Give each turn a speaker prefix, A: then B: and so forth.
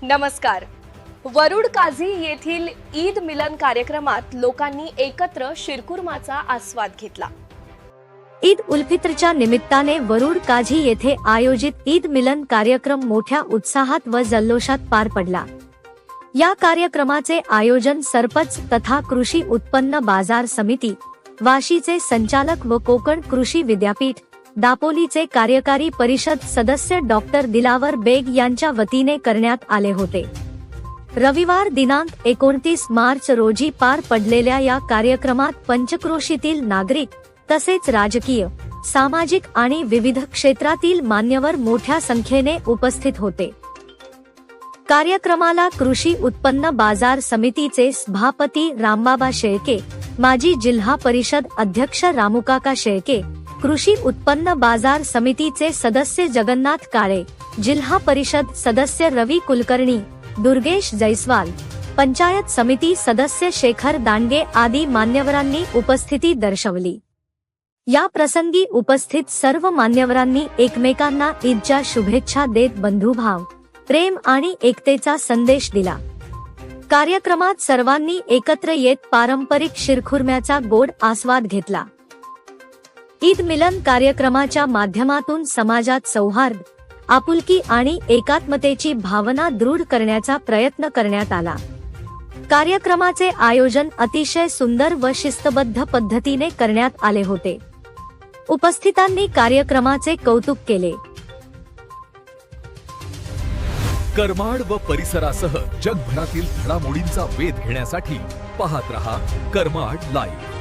A: नमस्कार. वरुड काझी येथील ईद मिलन कार्यक्रमात लोकांनी एकत्र शिरकुर्माचा आस्वाद घेतला.
B: ईद उल फित्रच्या निमित्ताने वरुड काझी येथे आयोजित ईद मिलन कार्यक्रम मोठ्या उत्साहात व जल्लोषात पार पडला. या कार्यक्रमाचे आयोजन सरपंच तथा कृषी उत्पन्न बाजार समिती, वाशीचे संचालक व कोकण कृषी विद्यापीठ, दापोलीचे कार्यकारी परिषद सदस्य डॉक्टर दिलावर बेग यांच्या वतीने करण्यात आले होते. रविवार दिनांक 29 मार्च रोजी पार पडलेल्या या कार्यक्रमात पंचक्रोशीतील नागरिक तसेच राजकीय, सामाजिक आणि विविध क्षेत्रातील मान्यवर मोठ्या संख्येने उपस्थित होते. कार्यक्रमाला कृषी उत्पन्न बाजार समितीचे सभापती रामबाबा शेळके, माजी जिल्हा परिषद अध्यक्ष रामुकाका शेळके, कृषी उत्पन्न बाजार समितीचे सदस्य जगन्नाथ काळे, जिल्हा परिषद सदस्य रवी कुलकर्णी, दुर्गेश जयस्वाल, पंचायत समिती सदस्य शेखर दांडगे आदी मान्यवरांनी उपस्थिती दर्शवली. या प्रसंगी उपस्थित सर्व मान्यवरांनी एकमेकांना ईदच्या शुभेच्छा देत बंधुभाव, प्रेम आणि एकतेचा संदेश दिला. कार्यक्रमात सर्वांनी एकत्र येत पारंपरिक शिरखुर्म्याचा गोड आस्वाद घेतला. ईद मिलन कार्यक्रमाच्या माध्यमातून समाजात सौहार्द, आपुलकी आणि एकात्मतेची भावना दृढ करण्याचा प्रयत्न करण्यात आला. कार्यक्रमाचे आयोजन अतिशय सुंदर व शिस्तबद्ध पद्धतीने करण्यात आले होते. उपस्थितांनी कार्यक्रमाचे कौतुक केले.
C: करमाड व परिसरासह जगभरातील घडामोडींचा वेध घेण्यासाठी पाहत रहा करमाड लाईव्ह.